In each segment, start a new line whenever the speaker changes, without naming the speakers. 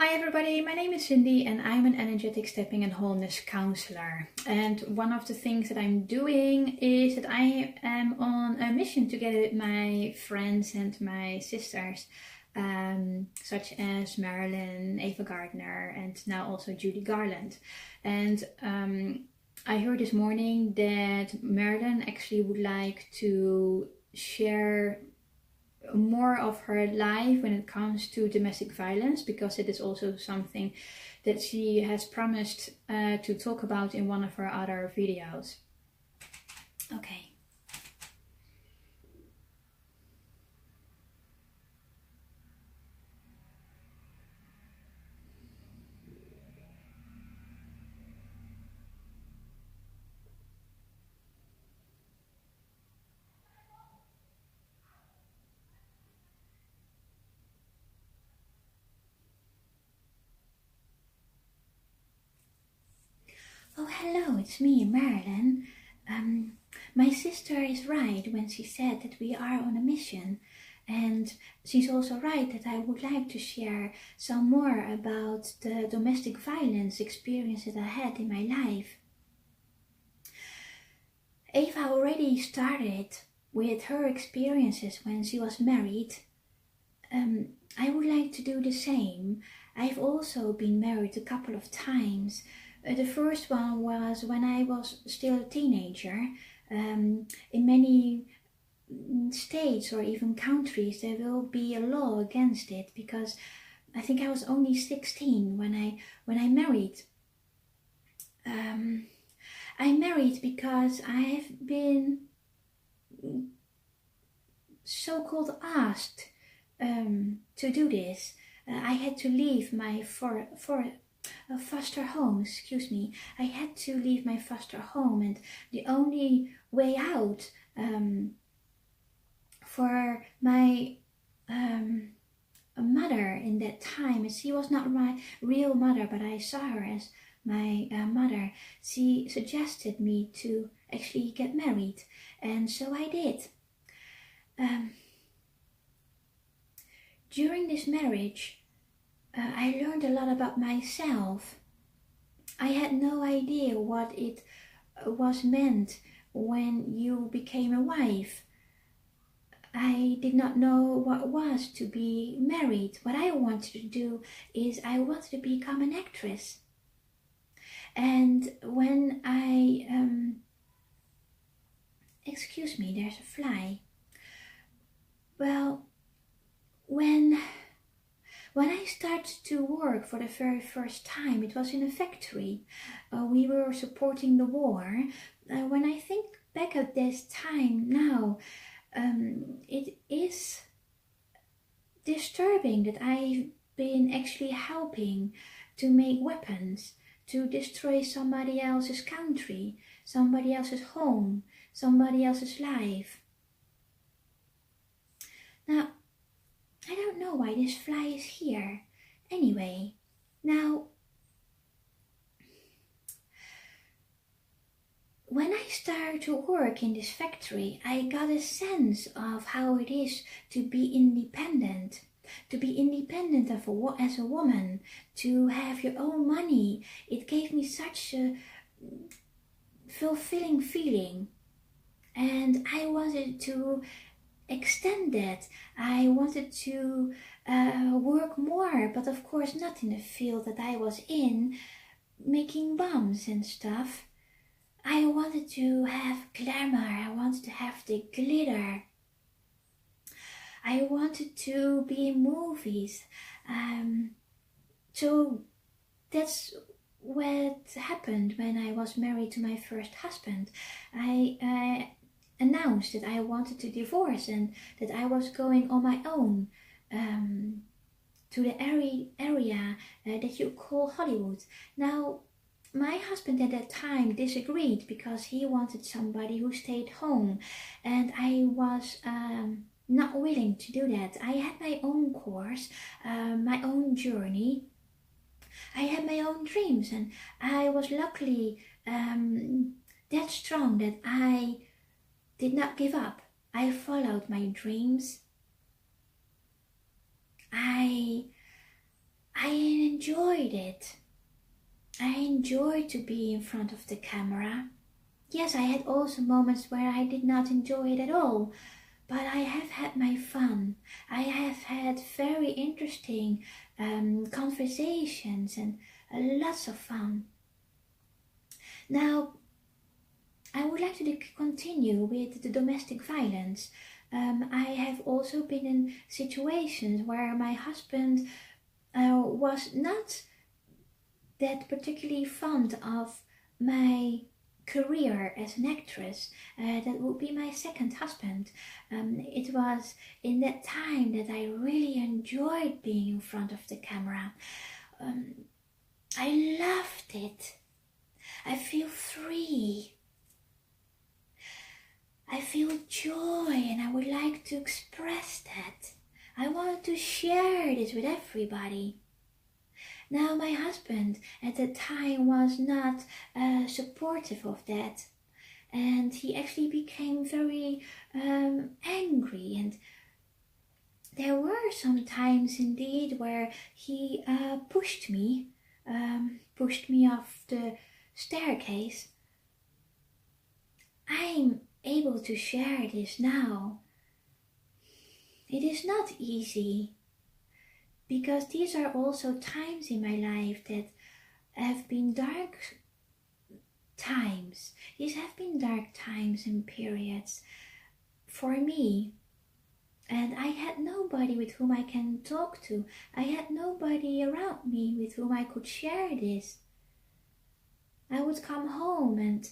Hi everybody, my name is Cindy and I'm an energetic stepping and wholeness counselor. And one of the things that I'm doing is that I am on a mission together with my friends and my sisters, such as Marilyn, Ava Gardner, and now also Judy Garland. And I heard this morning that Marilyn actually would like to share more of her life when it comes to domestic violence, because it is also something that she has promised to talk about in one of her other videos. Okay. Oh, hello, it's me, Marilyn. My sister is right when she said that we are on a mission, and she's also right that I would like to share some more about the domestic violence experience that I had in my life. Ava already started with her experiences when she was married. I would like to do the same. I've also been married a couple of times. The first one was when I was still a teenager. In many states or even countries there will be a law against it, because I think I was only 16 when I married. I married because I've been so-called asked to do this. I had to leave my foster home, I had to leave my foster home, and the only way out for my mother in that time, and she was not my real mother, but I saw her as my mother. She suggested me to actually get married, and so I did. During this marriage, I learned a lot about myself. I had no idea what it was meant when you became a wife. I did not know what it was to be married. What I wanted to do is I wanted to become an actress. And when excuse me, there's a fly. Well, when I started to work for the very first time, it was in a factory. We were supporting the war. When I think back at this time now, it is disturbing that I've been actually helping to make weapons to destroy somebody else's country, somebody else's home, somebody else's life. Now, I don't know why this fly is here. Anyway, now, when I started to work in this factory, I got a sense of how it is to be independent. To be independent as a woman, to have your own money. It gave me such a fulfilling feeling. And I wanted to extend that. I wanted to work more, but of course not in the field that I was in, making bombs and stuff. I wanted to have glamour, I wanted to have the glitter. I wanted to be in movies. So that's what happened when I was married to my first husband. I announced that I wanted to divorce and that I was going on my own to the area that you call Hollywood. Now, my husband at that time disagreed because he wanted somebody who stayed home, and I was not willing to do that. I had my own course, my own journey. I had my own dreams, and I was luckily that strong that I did not give up. I followed my dreams. I I enjoyed it. I enjoyed to be in front of the camera. Yes, I had also moments where I did not enjoy it at all, but I have had my fun. I have had very interesting conversations and lots of fun. Now, I would like to continue with the domestic violence. I have also been in situations where my husband was not that particularly fond of my career as an actress. That would be my second husband. It was in that time that I really enjoyed being in front of the camera. I loved it. I feel free. I feel joy, and I would like to express that. I want to share this with everybody. Now, my husband at the time was not supportive of that, and he actually became very angry, and there were some times indeed where he pushed me off the staircase. I'm able to share this now. It is not easy, because these are also times in my life that have been dark times. These have been dark times and periods for me. And I had nobody with whom I can talk to. I had nobody around me with whom I could share this. I would come home and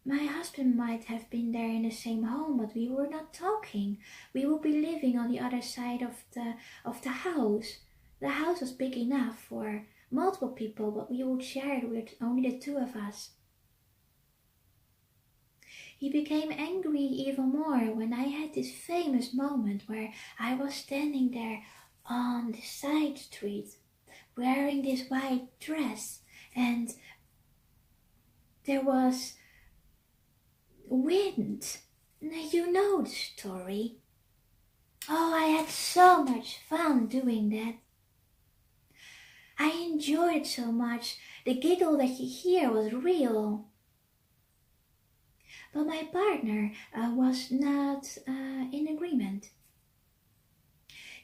my husband might have been there in the same home, but we were not talking. We would be living on the other side of the house. The house was big enough for multiple people, but we would share it with only the two of us. He became angry even more when I had this famous moment where I was standing there on the side street wearing this white dress, and there was wind. Now you know the story. Oh, I had so much fun doing that. I enjoyed so much. The giggle that you hear was real. But my partner was not in agreement.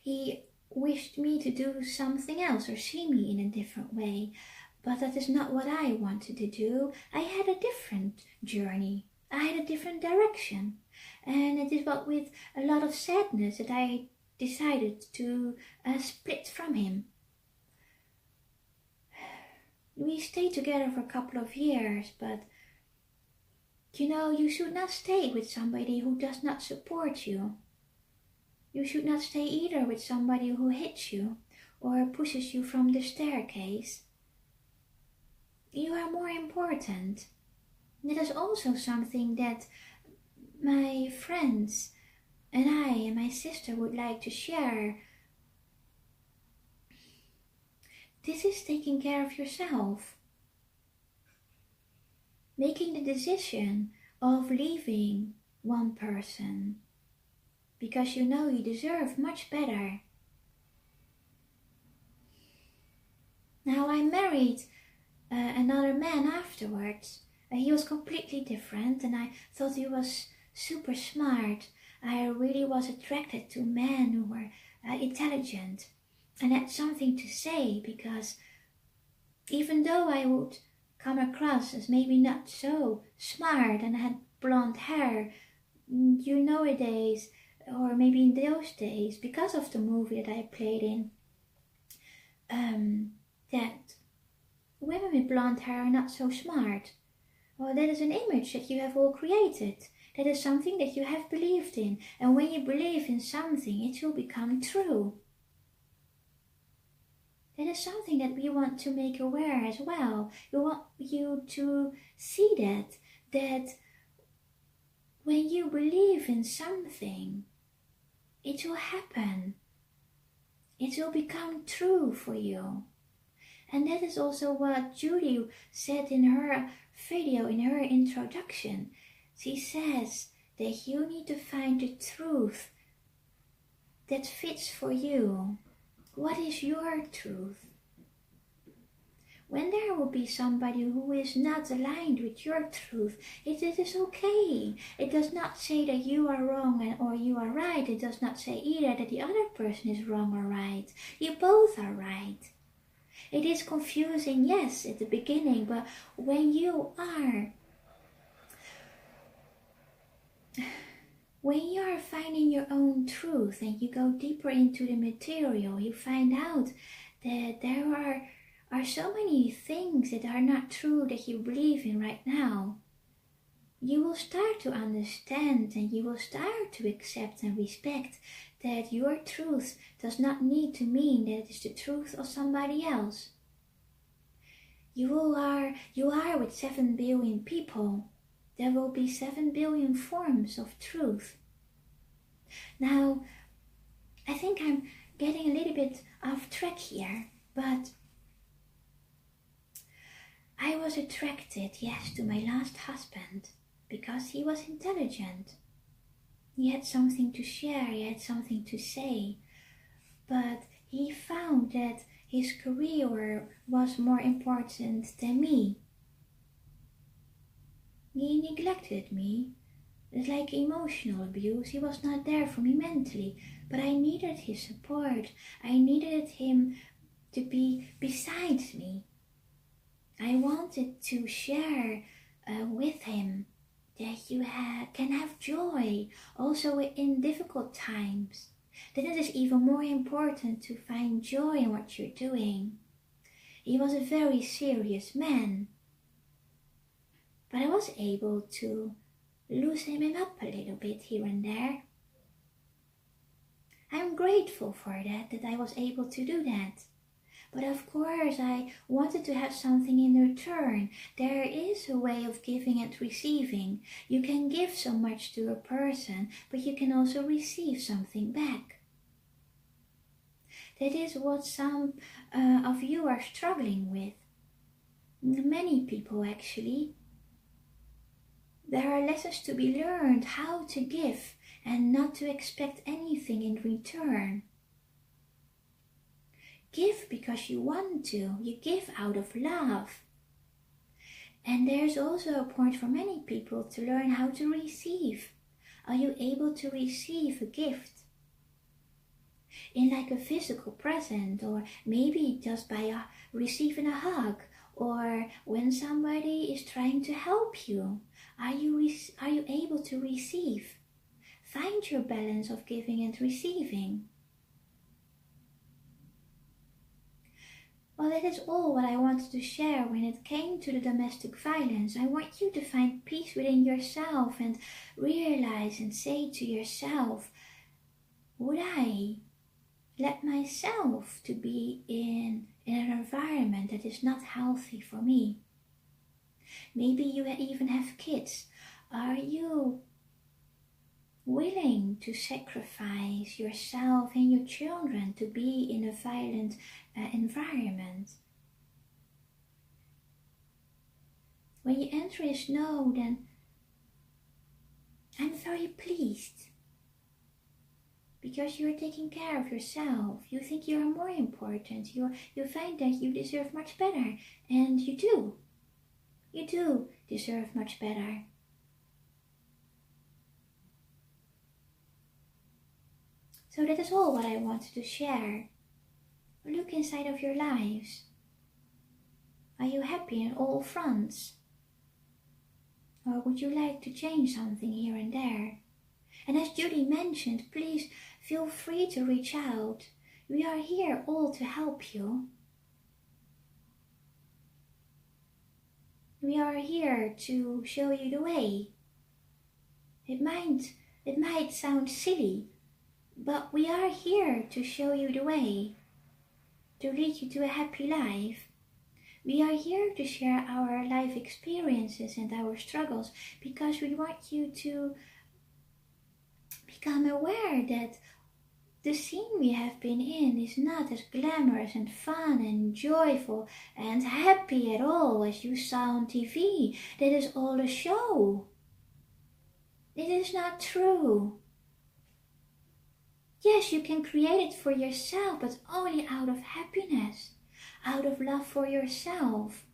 He wished me to do something else or see me in a different way. But that is not what I wanted to do. I had a different journey. I had a different direction. And it is what with a lot of sadness that I decided to split from him. We stayed together for a couple of years, but you know, you should not stay with somebody who does not support you. You should not stay either with somebody who hits you or pushes you from the staircase. You are more important. That is also something that my friends and I and my sister would like to share. This is taking care of yourself. Making the decision of leaving one person because you know you deserve much better. Now I married another man afterwards. He was completely different and I thought he was super smart. I really was attracted to men who were intelligent and had something to say, because even though I would come across as maybe not so smart and had blonde hair, you nowadays, or maybe in those days, because of the movie that I played in, that women with blonde hair are not so smart. Well, that is an image that you have all created. That is something that you have believed in. And when you believe in something, it will become true. That is something that we want to make aware as well. We want you to see that when you believe in something, it will happen. It will become true for you. And that is also what Julie said in her video, in her introduction. She says that you need to find the truth that fits for you. What is your truth? when there will be somebody who is not aligned with your truth, it is okay. It does not say that you are wrong or you are right. It does not say either that the other person is wrong or right. You both are right. It is confusing, yes, at the beginning, but when you are finding your own truth and you go deeper into the material, you find out that there are so many things that are not true that you believe in right now. You will start to understand and you will start to accept and respect that your truth does not need to mean that it is the truth of somebody else. You are with 7 billion people. There will be 7 billion forms of truth. Now, I think I'm getting a little bit off track here, but I was attracted, yes, to my last husband because he was intelligent. He had something to share, he had something to say, but he found that his career was more important than me. He neglected me. It's like emotional abuse. He was not there for me mentally, but I needed his support. I needed him to be beside me. I wanted to share with him that you can have joy also in difficult times. That it is even more important to find joy in what you're doing. He was a very serious man, but I was able to loosen him up a little bit here and there. I'm grateful for that I was able to do that. But of course I wanted to have something in return. There is a way of giving and receiving. You can give so much to a person, but you can also receive something back. That is what some of you are struggling with. Many people actually. There are lessons to be learned how to give and not to expect anything in return. Give because you want to. You give out of love. And there's also a point for many people to learn how to receive. Are you able to receive a gift? In like a physical present, or maybe just by receiving a hug, or when somebody is trying to help you. Are you able to receive? Find your balance of giving and receiving. Well, that is all what I wanted to share when it came to the domestic violence. I want you to find peace within yourself and realize and say to yourself, would I let myself to be in an environment that is not healthy for me? Maybe you even have kids. Are you willing to sacrifice yourself and your children to be in a violent environment? When your answer is no, then I'm very pleased. Because you're taking care of yourself. You think you are more important. You find that you deserve much better. And you do. You do deserve much better. So that is all what I wanted to share. Look inside of your lives. Are you happy in all fronts? Or would you like to change something here and there? And as Judy mentioned, please feel free to reach out. We are here all to help you. We are here to show you the way. It might sound silly, but we are here to show you the way, to lead you to a happy life. We are here to share our life experiences and our struggles because we want you to become aware that the scene we have been in is not as glamorous and fun and joyful and happy at all as you saw on TV. That is all a show. It is not true. Yes, you can create it for yourself, but only out of happiness, out of love for yourself.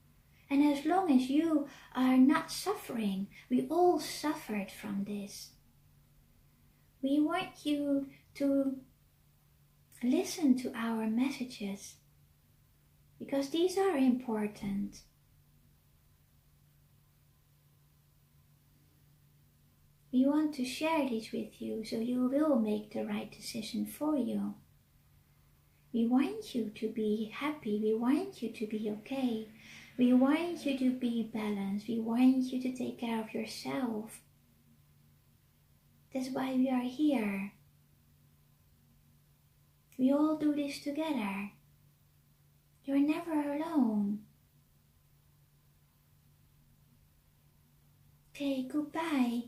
And as long as you are not suffering, we all suffered from this. We want you to listen to our messages, because these are important. We want to share this with you so you will make the right decision for you. We want you to be happy. We want you to be okay. We want you to be balanced. We want you to take care of yourself. That's why we are here. We all do this together. You're never alone. Okay, goodbye.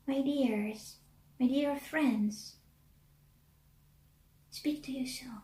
My dears, my dear friends. Speak to you soon.